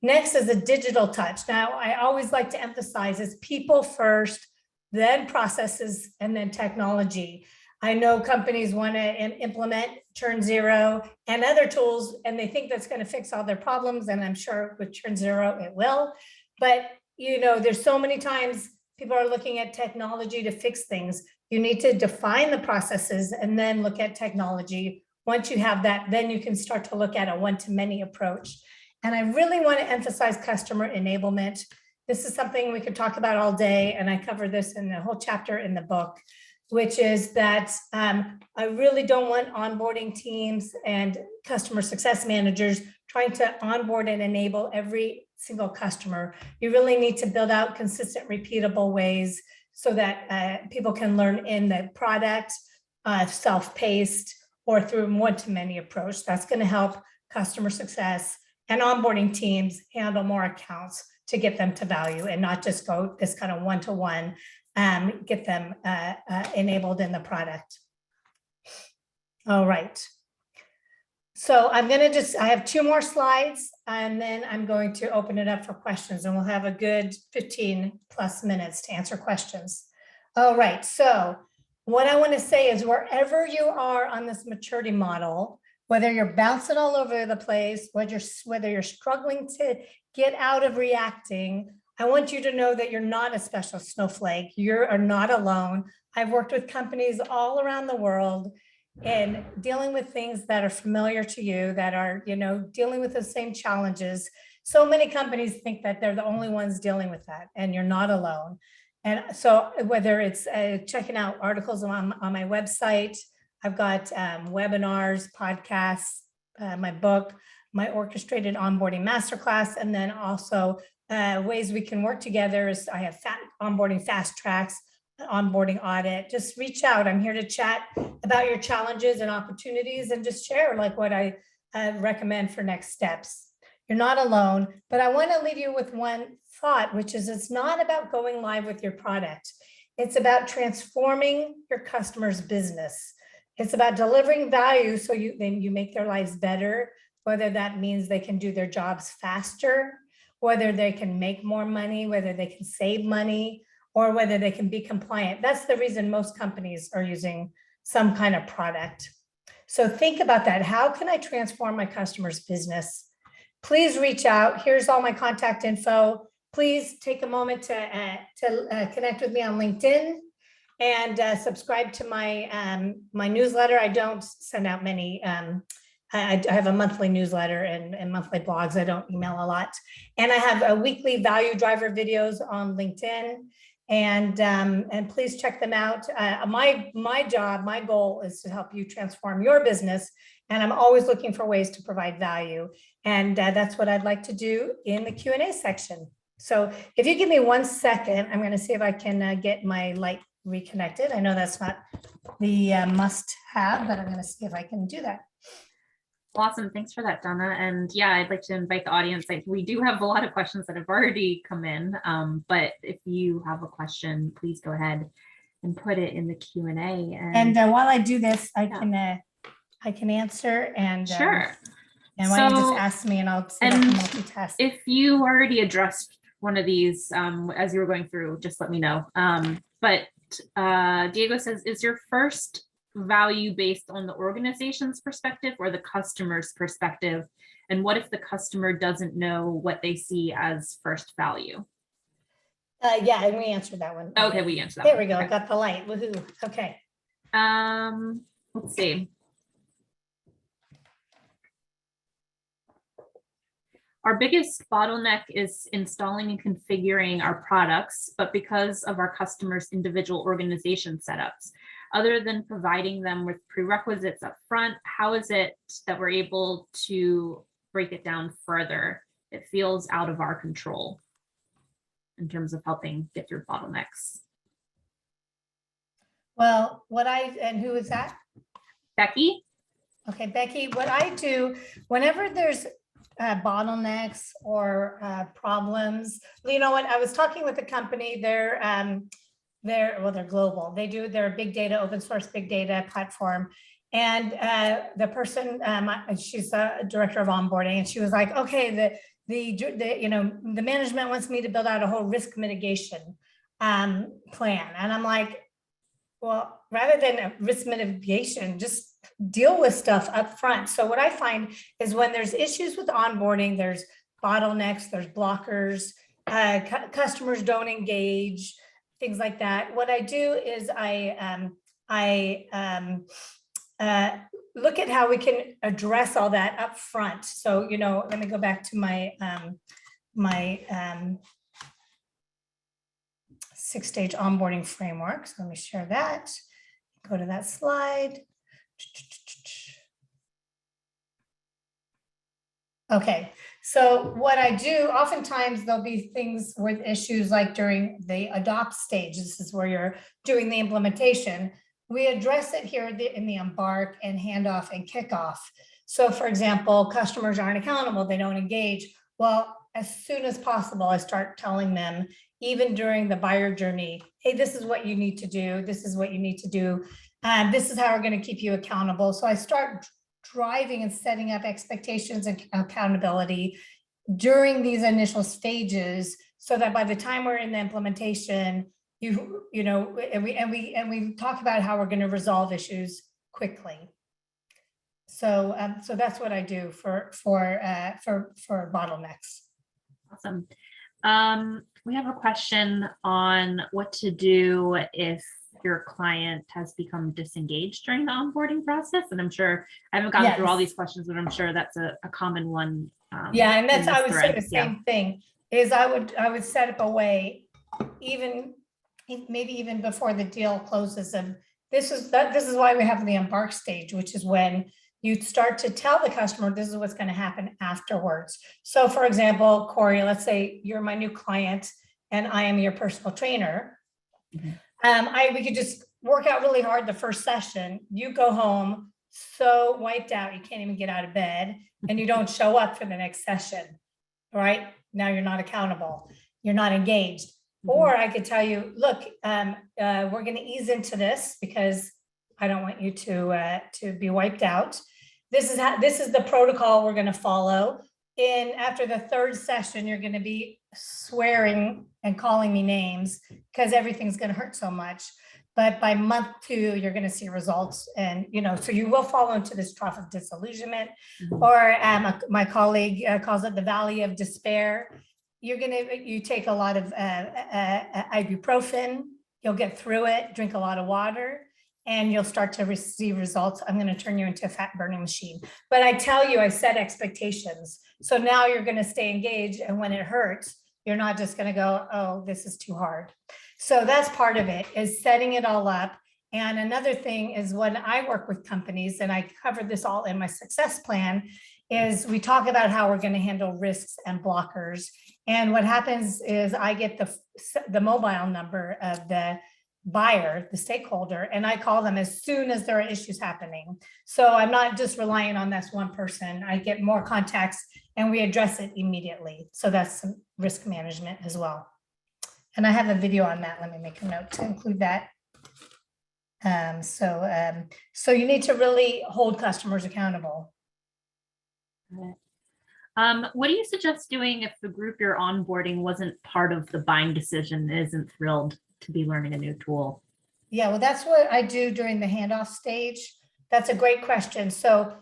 Next is a digital touch. Now, I always like to emphasize is people first, then processes, and then technology. I know companies want to implement Churn Zero and other tools, and they think that's going to fix all their problems. And I'm sure with Churn Zero, it will. But, there's so many times people are looking at technology to fix things. You need to define the processes and then look at technology. Once you have that, then you can start to look at a one-to-many approach. And I really want to emphasize customer enablement. This is something we could talk about all day, and I cover this in a whole chapter in the book, which is that I really don't want onboarding teams and customer success managers trying to onboard and enable every single customer. You really need to build out consistent, repeatable ways so that people can learn in the product, self-paced, or through a one-to-many approach. That's going to help customer success and onboarding teams handle more accounts to get them to value and not just go this kind of one-to-one, get them enabled in the product. All right. So I'm going to I have 2 more slides, and then I'm going to open it up for questions, and we'll have a good 15 plus minutes to answer questions. All right. So what I want to say is wherever you are on this maturity model, whether you're bouncing all over the place, whether you're struggling to get out of reacting, I want you to know that you're not a special snowflake. You are not alone. I've worked with companies all around the world and dealing with things that are familiar to you, that are, dealing with the same challenges. So many companies think that they're the only ones dealing with that, and you're not alone. And so whether it's checking out articles on my website, I've got webinars, podcasts, my book, my Orchestrated Onboarding Masterclass, and then also ways we can work together is I have onboarding fast tracks, onboarding audit. Just reach out. I'm here to chat about your challenges and opportunities and just share like what I recommend for next steps. You're not alone, but I want to leave you with one thought, which is it's not about going live with your product. It's about transforming your customer's business. It's about delivering value so you make their lives better, whether that means they can do their jobs faster, whether they can make more money, whether they can save money, or whether they can be compliant. That's the reason most companies are using some kind of product. So think about that. How can I transform my customer's business? Please reach out. Here's all my contact info. Please take a moment to connect with me on LinkedIn and subscribe to my my newsletter. I don't send out many. I have a monthly newsletter and monthly blogs. I don't email a lot. And I have a weekly value driver videos on LinkedIn. And please check them out. My goal is to help you transform your business. And I'm always looking for ways to provide value. And that's what I'd like to do in the Q&A section. So if you give me 1 second, I'm going to see if I can get my light reconnected. I know that's not the must have, but I'm going to see if I can do that. Awesome. Thanks for that, Donna. And yeah, I'd like to invite the audience. We do have a lot of questions that have already come in, but if you have a question, please go ahead and put it in the Q&A. And while I do this, I can answer and sure. And why don't you just ask me and I'll see if I can multitask. If you already addressed one of these as you were going through, just let me know. But Diego says, is your first value based on the organization's perspective or the customer's perspective? And what if the customer doesn't know what they see as first value? Yeah, and we answered that one. Okay, we answered that. There we go. Okay. Got the light. Woohoo. Okay. Let's see. Our biggest bottleneck is installing and configuring our products, but because of our customers' individual organization setups, other than providing them with prerequisites up front, how is it that we're able to break it down further it feels out of our control in terms of helping get through bottlenecks. Well, and who is that? Becky? Okay, Becky, what I do whenever there's bottlenecks or problems, you know what, I was talking with a company, they're global. They're a big data, open source big data platform. And the person, she's a director of onboarding, and she was like, okay, the management wants me to build out a whole risk mitigation plan. And I'm like, well, rather than a risk mitigation, just deal with stuff up front. So what I find is when there's issues with onboarding, there's bottlenecks, there's blockers, customers don't engage, things like that. What I do is I look at how we can address all that up front. So, let me go back to my six-stage onboarding framework. So let me share that. Go to that slide. Okay, so what I do, oftentimes there'll be things with issues like during the adopt stage. This is where you're doing the implementation. We address it here in the embark and handoff and kickoff. So for example, customers aren't accountable, they don't engage. Well, as soon as possible, I start telling them, even during the buyer journey, hey, this is what you need to do. This is what you need to do. And this is how we're going to keep you accountable. So I start driving and setting up expectations and accountability during these initial stages, so that by the time we're in the implementation, and we talk about how we're going to resolve issues quickly. So that's what I do for bottlenecks. Awesome. We have a question on what to do if your client has become disengaged during the onboarding process. And I'm sure I haven't gotten through all these questions, but I'm sure that's a common one. Yeah, and that's, I would say the same thing is I would set up a way, maybe even before the deal closes. And this is why we have the embark stage, which is when you start to tell the customer this is what's going to happen afterwards. So for example, Corey, let's say you're my new client and I am your personal trainer. Mm-hmm. We could just work out really hard the first session. You go home so wiped out, you can't even get out of bed, and you don't show up for the next session, right? Now you're not accountable, you're not engaged. Mm-hmm. Or I could tell you, look, we're going to ease into this because I don't want you to be wiped out. This is the protocol we're going to follow. After the third session, you're going to be swearing and calling me names because everything's going to hurt so much. But by month 2, you're going to see results, and so you will fall into this trough of disillusionment, mm-hmm. Or my colleague calls it the valley of despair. You take a lot of ibuprofen. You'll get through it. Drink a lot of water. And you'll start to receive results. I'm going to turn you into a fat burning machine. But I tell you, I set expectations. So now you're going to stay engaged. And when it hurts, you're not just going to go, oh, this is too hard. So that's part of it, is setting it all up. And another thing is when I work with companies, and I cover this all in my success plan, is we talk about how we're going to handle risks and blockers. And what happens is I get the mobile number of the buyer, the stakeholder, and I call them as soon as there are issues happening. So I'm not just relying on this one person. I get more contacts and we address it immediately. So that's some risk management as well. And I have a video on that. Let me make a note to include that. So you need to really hold customers accountable. What do you suggest doing if the group you're onboarding wasn't part of the buying decision, isn't thrilled to be learning a new tool? Yeah, well, that's what I do during the handoff stage. That's a great question. So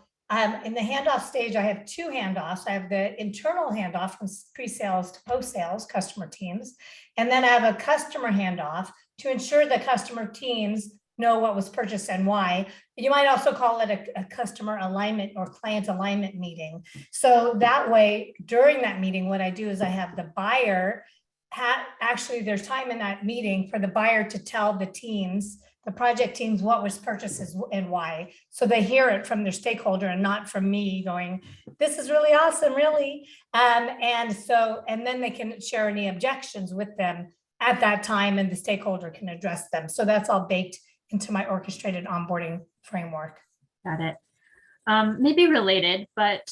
in the handoff stage, I have 2 handoffs. I have the internal handoff from pre-sales to post-sales customer teams. And then I have a customer handoff to ensure the customer teams know what was purchased and why. You might also call it a customer alignment or client alignment meeting. So that way, during that meeting, what I do is I have the buyer, actually there's time in that meeting for the buyer to tell the teams the project teams what was purchases and why. So they hear it from their stakeholder and not from me going, this is really awesome, really. And then they can share any objections with them at that time, and the stakeholder can address them. So that's all baked into my orchestrated onboarding framework. Got it. Maybe related, but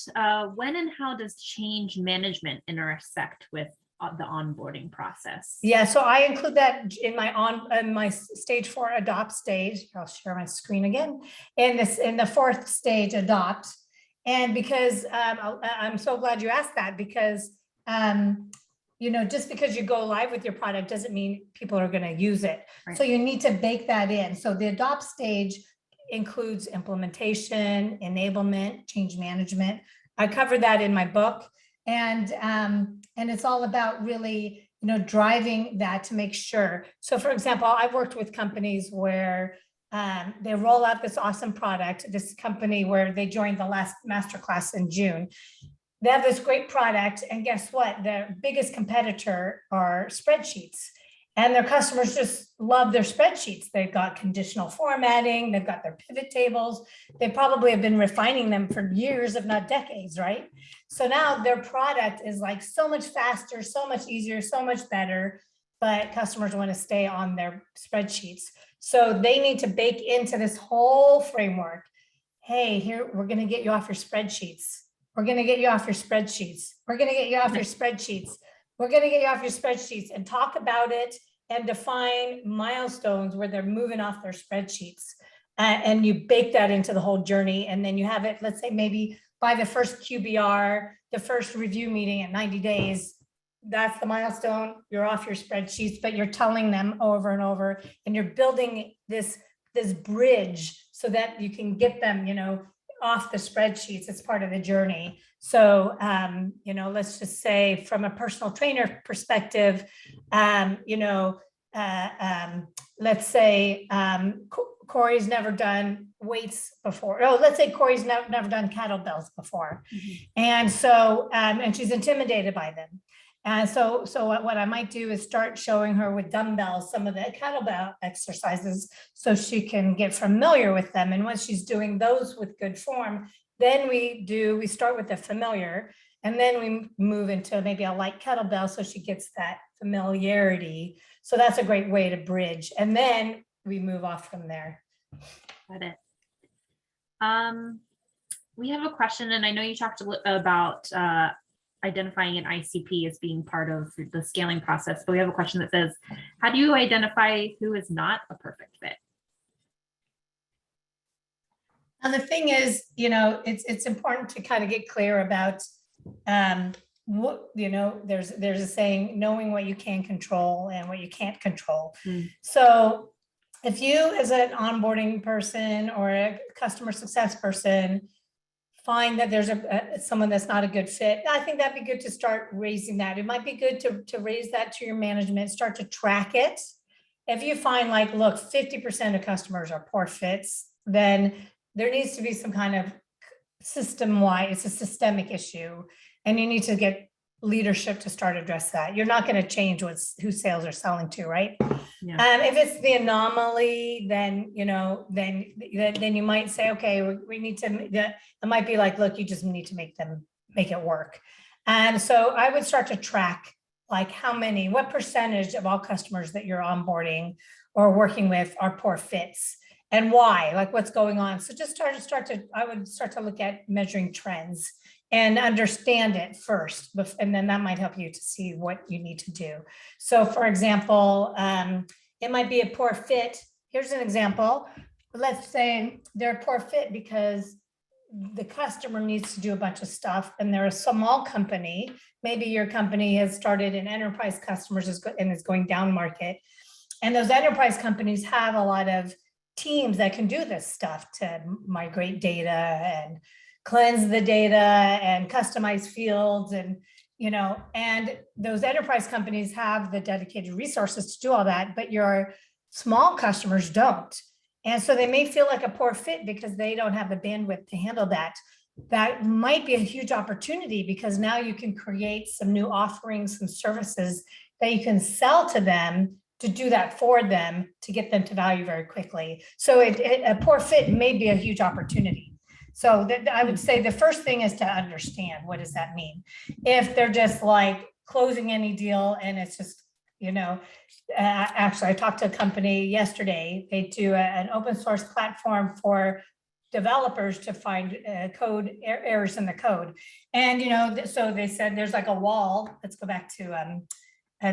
when and how does change management intersect with the onboarding process? Yeah, so I include that in my stage 4 adopt stage. I'll share my screen again. In the 4th stage, adopt. And because I'm so glad you asked that, because just because you go live with your product doesn't mean people are going to use it. Right. So you need to bake that in. So the adopt stage includes implementation, enablement, change management. I covered that in my book, and it's all about really, driving that to make sure. So, for example, I've worked with companies where they roll out this awesome product. This company where they joined the last masterclass in June. They have this great product, and guess what? Their biggest competitor are spreadsheets. And their customers just love their spreadsheets. They've got conditional formatting, they've got their pivot tables. They probably have been refining them for years, if not decades, right? So now their product is like so much faster, so much easier, so much better, but customers want to stay on their spreadsheets. So they need to bake into this whole framework. Hey, here, we're going to get you off your spreadsheets. We're going to get you off your spreadsheets. We're going to get you off your spreadsheets. We're going to get you off your spreadsheets, and talk about it and define milestones where they're moving off their spreadsheets. And you bake that into the whole journey. And then you have it, let's say maybe by the first QBR, the first review meeting at 90 days, that's the milestone. You're off your spreadsheets, but you're telling them over and over, and you're building this bridge so that you can get them, off the spreadsheets. It's part of the journey. So, let's just say from a personal trainer perspective, let's say Corey's never done weights before. Oh, let's say Corey's never done kettlebells before. Mm-hmm. And so, and she's intimidated by them. And so what I might do is start showing her with dumbbells some of the kettlebell exercises so she can get familiar with them. And once she's doing those with good form, then we start with the familiar, and then we move into maybe a light kettlebell so she gets that familiarity. So that's a great way to bridge. And then we move off from there. Got it. We have a question, and I know you talked about identifying an ICP as being part of the scaling process, but we have a question that says, how do you identify who is not a perfect fit? Now, the thing is, it's important to kind of get clear about what, there's a saying, knowing what you can control and what you can't control. So if you, as an onboarding person or a customer success person, find that there's someone that's not a good fit, I think that'd be good to start raising that. It might be good to raise that to your management, start to track it. If you find like, look, 50% of customers are poor fits, then there needs to be some kind of system-wide, it's a systemic issue, and you need to get leadership to start address that. You're not going to change who sales are selling to, right? Yeah. If it's the anomaly, then then you might say, okay, we need to. It might be like, look, you just need to make it work. And so I would start to track like what percentage of all customers that you're onboarding or working with are poor fits, and why, like what's going on. So just I would start to look at measuring trends and understand it first, and then that might help you to see what you need to do. So for example, it might be a poor fit. Here's an example. Let's say they're a poor fit because the customer needs to do a bunch of stuff, and they're a small company. Maybe your company has started in enterprise customers and is going down market. And those enterprise companies have a lot of teams that can do this stuff to migrate data and cleanse the data and customize fields, and and those enterprise companies have the dedicated resources to do all that, but your small customers don't. And so they may feel like a poor fit because they don't have the bandwidth to handle that. That might be a huge opportunity, because now you can create some new offerings, some services that you can sell to them to do that for them to get them to value very quickly. So a poor fit may be a huge opportunity. So I would say the first thing is to understand, what does that mean? If they're just like closing any deal and it's just, actually I talked to a company yesterday. They do an open source platform for developers to find code errors in the code. And, so they said there's like a wall. Let's go back to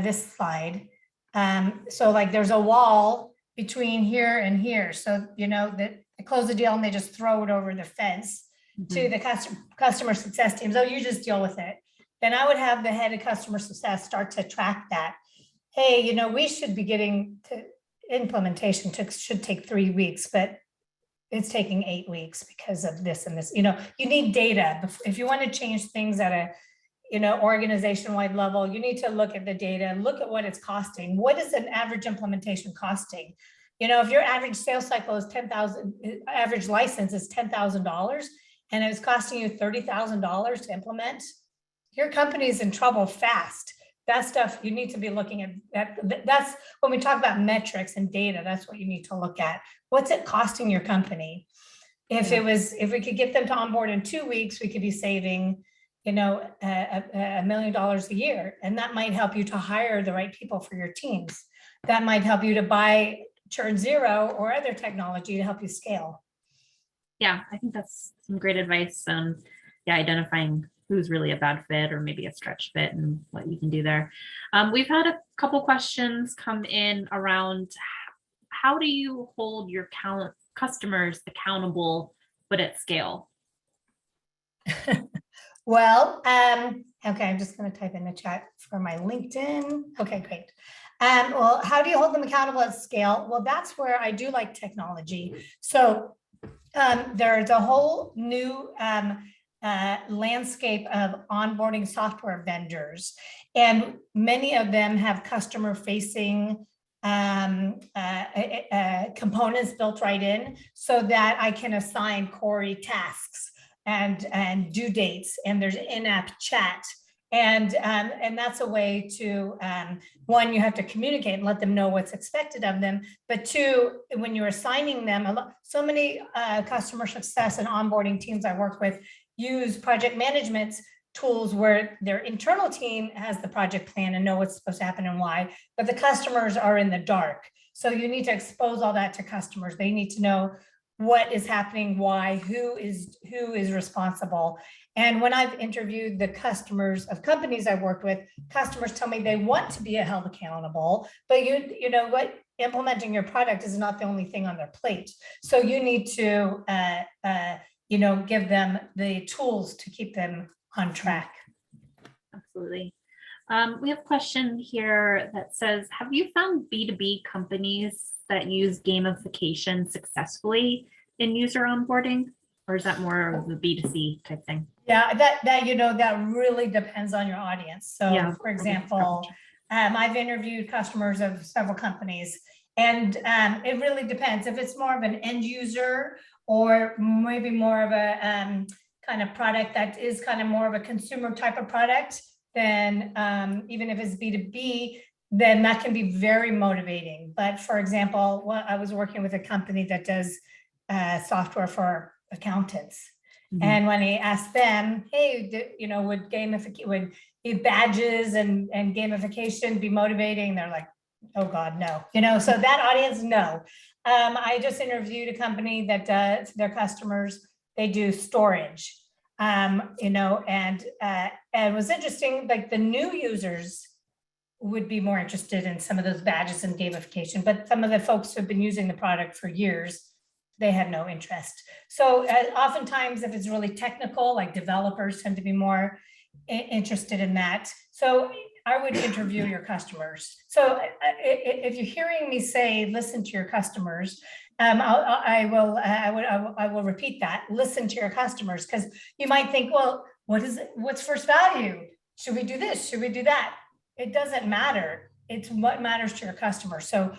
this slide. So like there's a wall between here and here. So, that they close the deal and they just throw it over the fence to the customer success teams. Oh, you just deal with it. Then I would have the head of customer success start to track that. Hey, we should be getting to implementation should take 3 weeks, but it's taking 8 weeks because of this and this. You need data. If you want to change things at a organization-wide level, you need to look at the data, look at what it's costing. What is an average implementation costing? If your average sales cycle is 10,000, average license is $10,000, and it's costing you $30,000 to implement, your company is in trouble fast. That stuff you need to be looking at. That's when we talk about metrics and data, that's what you need to look at. What's it costing your company? If we could get them to onboard in 2 weeks, we could be saving, $1 million a year. And that might help you to hire the right people for your teams. That might help you to buy churn zero or other technology to help you scale. Yeah, I think that's some great advice. Identifying who's really a bad fit or maybe a stretch fit and what you can do there. We've had a couple questions come in around how do you hold your customers accountable, but at scale? Well, okay, I'm just going to type in the chat for my LinkedIn. Okay, great. Well, how do you hold them accountable at scale? Well, that's where I do like technology. So there's a whole new landscape of onboarding software vendors, and many of them have customer facing components built right in so that I can assign Corey tasks and due dates, and there's in-app chat. And that's a way to, one, you have to communicate and let them know what's expected of them. But two, when you're assigning them, so many customer success and onboarding teams I work with use project management tools where their internal team has the project plan and know what's supposed to happen and why, but the customers are in the dark. So you need to expose all that to customers. They need to know what is happening, why, who is responsible. And when I've interviewed the customers of companies I've worked with, customers tell me they want to be held accountable, but you know what, implementing your product is not the only thing on their plate. So you need to give them the tools to keep them on track. Absolutely. We have a question here that says, have you found B2B companies that use gamification successfully in user onboarding, or is that more of a B2C type thing? Yeah, that really depends on your audience. So yeah, for example, I've interviewed customers of several companies, and it really depends. If it's more of an end user or maybe more of a kind of product that is kind of more of a consumer type of product, then even if it's B2B, then that can be very motivating. But for example, I was working with a company that does software for accountants. Mm-hmm. And when I asked them, hey, would badges and gamification be motivating? They're like, oh God, no. So that audience, no. I just interviewed a company that does their customers, they do storage, and it was interesting, like the new users would be more interested in some of those badges and gamification, but some of the folks who have been using the product for years, they had no interest. So oftentimes if it's really technical, like developers tend to be more interested in that. So I would interview your customers. So if you're hearing me say, listen to your customers, I will repeat that, listen to your customers, because you might think, well, what's first value? Should we do this? Should we do that? It doesn't matter. It's what matters to your customer. So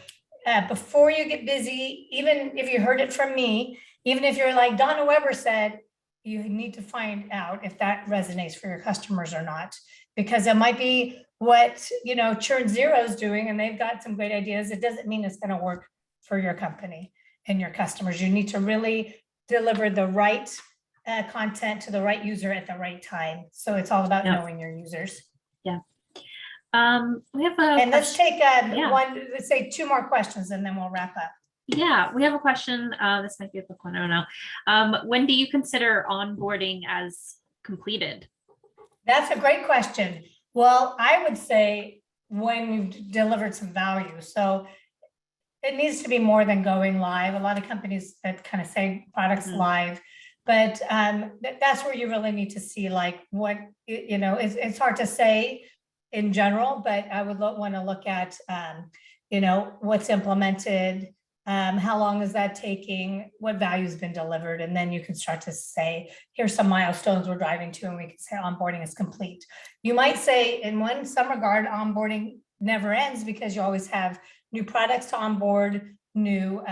before you get busy, even if you heard it from me, even if you're like Donna Weber said, you need to find out if that resonates for your customers or not, because it might be what, Churn Zero is doing, and they've got some great ideas, it doesn't mean it's going to work for your company and your customers. You need to really deliver the right content to the right user at the right time. So it's all about knowing your users. Yeah. We have and let's take let's say 2 more questions and then we'll wrap up. Yeah, we have a question. This might be a quick one. I don't know. When do you consider onboarding as completed? That's a great question. Well, I would say when you've delivered some value. So it needs to be more than going live. A lot of companies that kind of say products live, but that's where you really need to see like what, it's hard to say in general, but I would want to look at, what's implemented, how long is that taking, what value has been delivered, and then you can start to say, here's some milestones we're driving to, and we can say onboarding is complete. You might say in some regard, onboarding never ends because you always have new products to onboard, new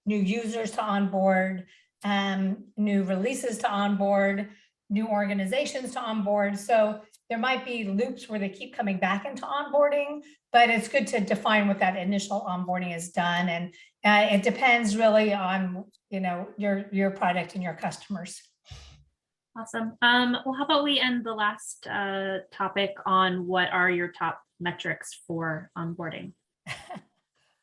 users to onboard, new releases to onboard, new organizations to onboard. So there might be loops where they keep coming back into onboarding, but it's good to define what that initial onboarding is done. And it depends really on, your product and your customers. Awesome. Well, how about we end the last topic on what are your top metrics for onboarding?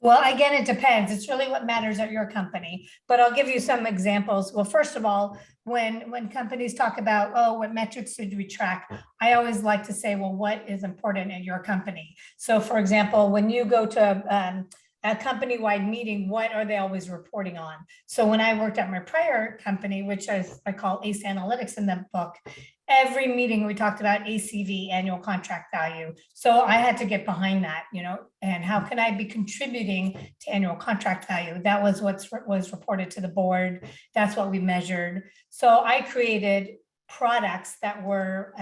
Well, again, it depends. It's really what matters at your company, but I'll give you some examples. Well, first of all, when companies talk about, what metrics should we track? I always like to say, well, what is important at your company? So for example, when you go to a company-wide meeting, what are they always reporting on? So when I worked at my prior company, which I call ACE Analytics in the book, every meeting we talked about ACV, annual contract value. So I had to get behind that, and how can I be contributing to annual contract value? That was what was reported to the board. That's what we measured. So I created products that were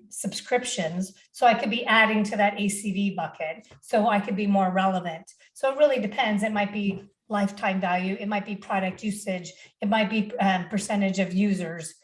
subscriptions, so I could be adding to that ACV bucket, so I could be more relevant. So it really depends. It might be lifetime value, it might be product usage, it might be percentage of users,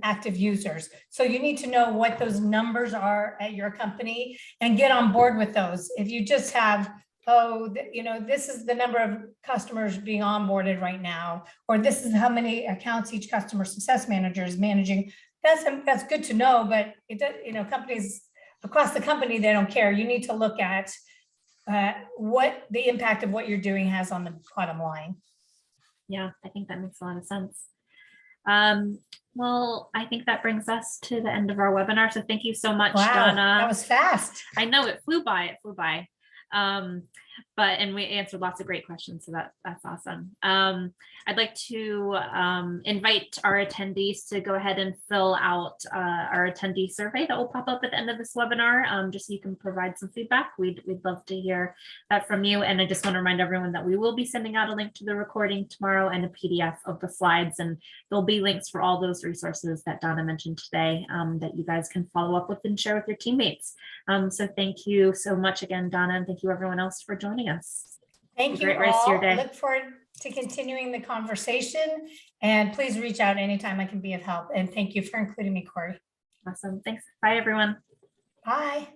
active users. So you need to know what those numbers are at your company and get on board with those. If you just have, this is the number of customers being onboarded right now, or this is how many accounts each customer success manager is managing, that's good to know, but it does, companies across the company, they don't care. You need to look at what the impact of what you're doing has on the bottom line. Yeah, I think that makes a lot of sense. Well, I think that brings us to the end of our webinar. So thank you so much, Donna. That was fast. I know it flew by. And we answered lots of great questions, so that's awesome. I'd like to invite our attendees to go ahead and fill out our attendee survey that will pop up at the end of this webinar, just so you can provide some feedback. We'd love to hear that from you. And I just want to remind everyone that we will be sending out a link to the recording tomorrow and a PDF of the slides, and there'll be links for all those resources that Donna mentioned today that you guys can follow up with and share with your teammates. So thank you so much again, Donna, and thank you everyone else for joining us. Thank you all. I look forward to continuing the conversation, and please reach out anytime I can be of help. And thank you for including me, Corey. Awesome. Thanks. Bye, everyone. Bye.